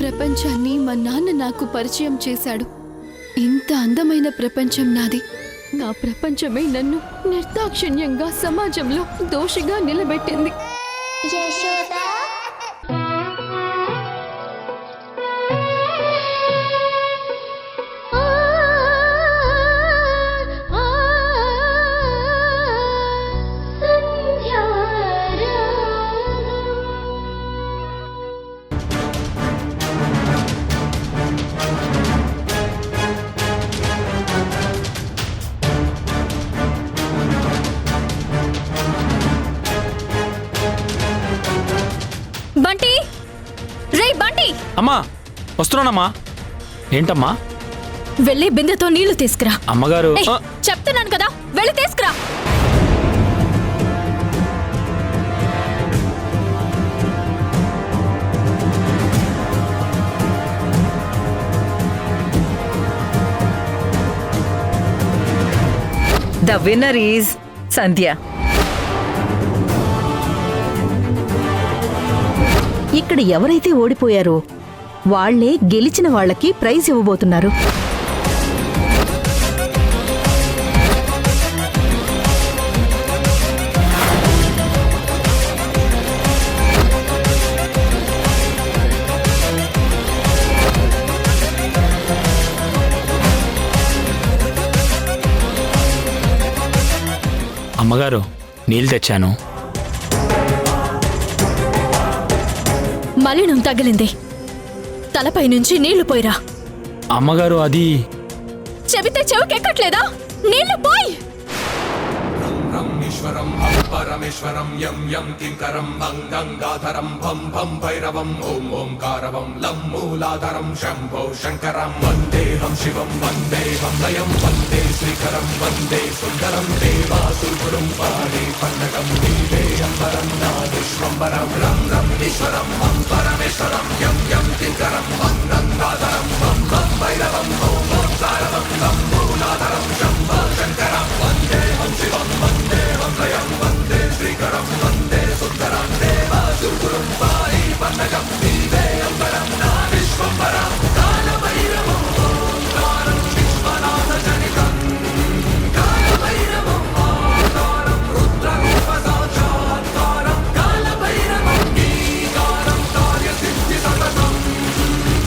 ప్రపంచాన్ని మా నాన్న నాకు పరిచయం చేశాడు. ఇంత అందమైన ప్రపంచం నాది. నా ప్రపంచమే నన్ను నిర్దాక్షిణ్యంగా సమాజంలో దోషిగా నిలబెట్టింది. బంటి, రే బంటి! అమ్మా వస్తున్నానమ్మా. ఏంటమ్మా? వెళ్ళి బిందెతో నీళ్లు తీసుకురా. అమ్మగారు చెప్తున్నాను కదా, వెళ్ళి తీసుకురా. The winner is Sandhya. ఇక్కడ ఎవరైతే ఓడిపోయారో వాళ్లే గెలిచిన వాళ్ళకి ప్రైజ్ ఇవ్వబోతున్నారు. అమ్మగారు నీళ్ళు తెచ్చాను. మలినం తగిలింది, తలపై నుంచి నీళ్లు పోయిరా. అమ్మగారు అది చెబితే చెవికెక్కట్లేదా? నీళ్లు పోయి. ఈశ్వరం పరమేశ్వరం యం యం కింకరం గంగాధరం భం భం భైరవం ఓం ఓంకారవం లం మూలాధరం శంభో శంకరం వందేహం శివం వందేహం లయం వందే శ్రీకరం వందే సుందరం దేవాసురుం పాడే పన్నగం నీవే అంబరం నాదేశ్వంబరం రం రం ఈశ్వరం హం పరమేశ్వరం యం యం కింకరం గంగాధరం భం భం భైరవం ఓం ఓంకారవం లం మూలాధరం శంభో శంకరం వందేహం శివం వందేహం లయం వందే శ్రీకరం వందే సుందరం దేవాసురుం పాడే పన్నగం నీవే అంబరం నాదేశ్వంబరం కాలభైరవం ఓంకారం విశ్వనాథ జనితం కాలభైరవం ఆకారం రుద్రరూప సాక్షాత్కారం కాలభైరవం గీకారం కార్యసిద్ధి సతతం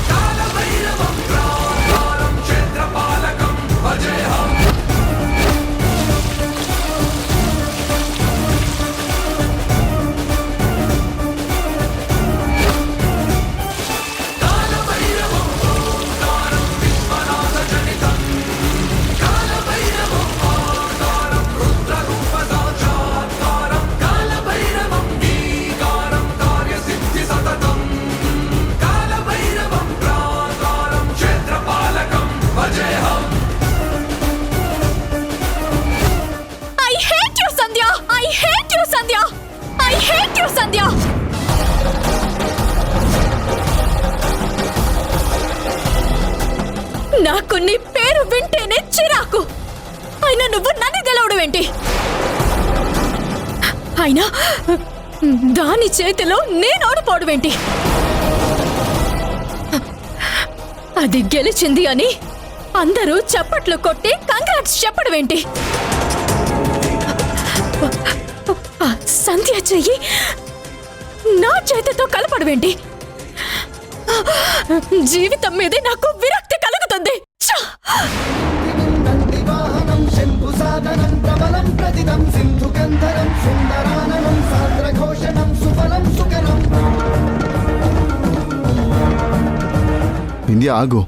కాలభైరవం ప్రాకారం క్షేత్రపాలకం భజేహం. నాకు నీ పేరు వింటేనే చిరాకు. అయినా నువ్వు నన్ను గెలవడం ఏంటి? అయినా దాని చేతిలో నేను ఓడిపోవడం ఏంటి? అది గెలిచింది అని అందరూ చప్పట్లు కొట్టి కంగ్రాట్స్ చెప్పడం ఏంటి? సంధ్య చెయ్యి నా చేతితో కలపడం ఏంటి? జీవితం మీదే నాకు విరక్తి కలుగుతుంది. వింధ్య ఆగు.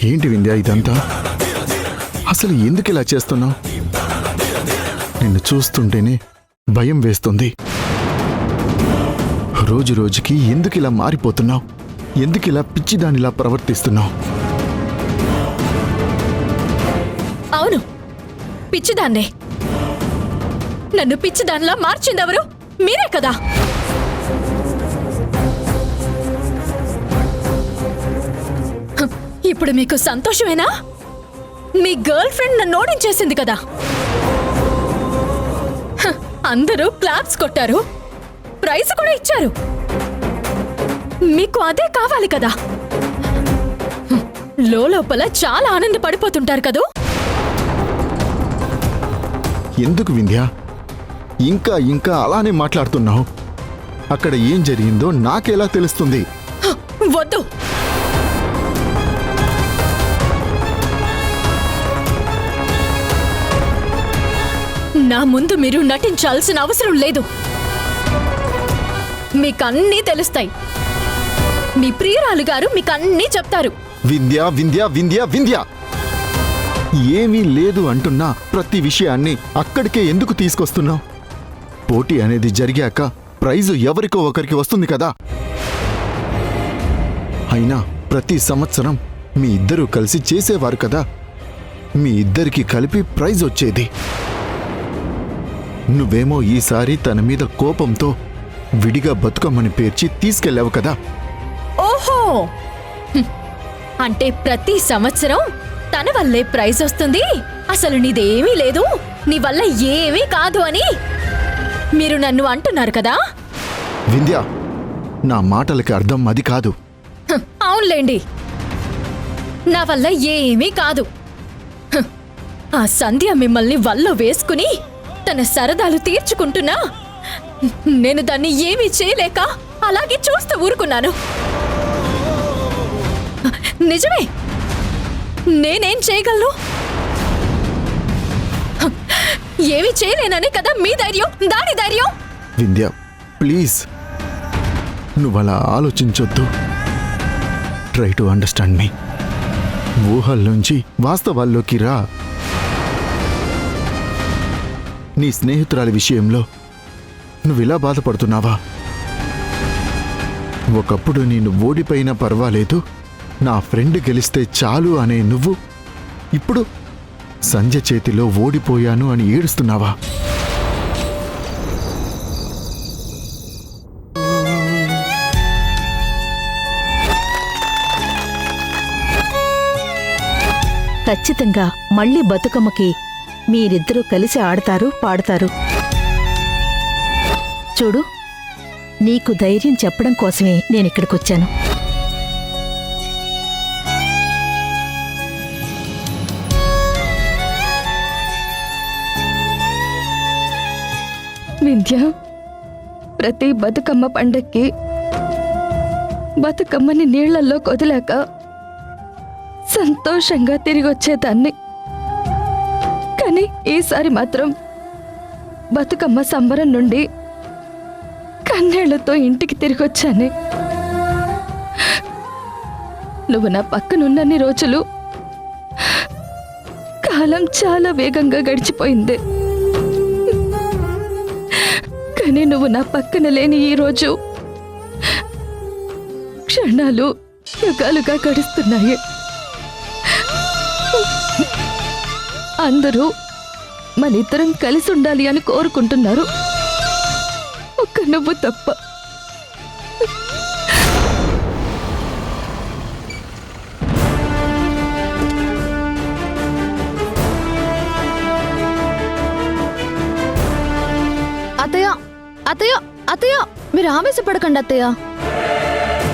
ఏంటి వింధ్య ఇదంతా? అసలు ఎందుకు ఇలా చేస్తున్నావు? నిన్ను చూస్తుంటేనే భయం వేస్తుంది. రోజు రోజుకి ఎందుకు ఇలా మారిపోతున్నావు? ఎందుకు ఇలా పిచ్చిదానిలా ప్రవర్తిస్తున్నావు? అవును, పిచ్చిదాన్నే. నన్ను పిచ్చిదానిలా మార్చిందెవరు? మీరే కదా. ఇప్పుడు మీకు సంతోషమేనా? మీ గర్ల్ ఫ్రెండ్ నన్ను ఓడించేసింది కదా. అందరూ క్లాప్స్ కొట్టారు, ప్రైజ్ కూడా ఇచ్చారు. మీకు అదే కావాలి కదా? లోపల చాలా ఆనందపడిపోతుంటారు కదూ. ఎందుకు వింధ్య ఇంకా ఇంకా అలానే మాట్లాడుతున్నావు? అక్కడ ఏం జరిగిందో నాకెలా తెలుస్తుంది? వద్దు. నా ముందు మీరు నటించాల్సిన అవసరం లేదు. మీకన్నీ తెలుస్తాయి. మీ ప్రియురాలు గారు మీకన్నీ చెప్తారు. వింధ్య వింధ్య వింధ్య వింధ్య ఏమీ లేదు అంటున్నా ప్రతి విషయాన్ని అక్కడికే ఎందుకు తీసుకొస్తున్నావు? పోటీ అనేది జరిగాక ప్రైజు ఎవరికో ఒకరికి వస్తుంది కదా. అయినా ప్రతి సంవత్సరం మీ ఇద్దరూ కలిసి చేసేవారు కదా. మీ ఇద్దరికి కలిపి ప్రైజ్ వచ్చేది. నువ్వేమో ఈసారి తన మీద కోపంతో విడిగా బతుకమ్మని పేర్చి తీసుకెళ్ళావు కదా. ఓహో, అంటే ప్రతి సంవత్సరం తన వల్లే ప్రైజ్ వస్తుంది, అసలు నీదేమీ లేదు, నీ వల్ల ఏమీ కాదు అని మీరు నన్ను అంటున్నారు కదా. వింధ్య, నా మాటలకి అర్థం అది కాదు. అవునులేండి, నా వల్ల ఏమీ కాదు. ఆ సంధ్య మిమ్మల్ని వల్ల వేసుకుని తన సరదాలు తీర్చుకుంటున్నా నేను దాన్ని ఏమీ చేయలేక అలాగే చూస్తూ ఊరుకున్నాను. నిజమే, నేనేం చేయగలను? ఏమీ చేయలేనని కదా మీ ధైర్యం, దాని ధైర్యం. వింధ్య, ప్లీజ్ నువ్వలా ఆలోచించొద్దు. Try to understand me. ఊహల్లోంచి వాస్తవాల్లోకి రా. నీ స్నేహితురాలి విషయంలో నువ్విలా బాధపడుతున్నావా? ఒకప్పుడు నేను ఓడిపోయినా పర్వాలేదు, నా ఫ్రెండ్ గెలిస్తే చాలు అనే నువ్వు ఇప్పుడు సంజయ్ చేతిలో ఓడిపోయాను అని ఏడుస్తున్నావా? ఖచ్చితంగా మళ్ళీ బతుకమ్మకి మీరిద్దరూ కలిసి ఆడతారు, పాడతారు. చూడు, నీకు ధైర్యం చెప్పడం కోసమే నేనిక్కడికొచ్చాను. వింధ్య, ప్రతి బతుకమ్మ పండక్కి బతుకమ్మని నీళ్లలో వదిలాక సంతోషంగా తిరిగొచ్చేదాన్ని. కానీ ఈసారి మాత్రం బతుకమ్మ సంబరం నుండి కన్నీళ్లతో ఇంటికి తిరిగొచ్చాను. నువ్వు నా పక్కనున్నన్ని రోజులు కాలం చాలా వేగంగా గడిచిపోయింది. కానీ నువ్వు నా పక్కన లేని ఈ రోజు క్షణాలు యుగాలుగా గడుస్తున్నాయి. అందరూ మనిద్దరం కలిసి ఉండాలి అని కోరుకుంటున్నారు, ఒక్క నువ్వు తప్ప. అత్తయ్య అత్తయ్య అత్తయ్య, మీరు ఆవేశపడకండి అత్తయ్య.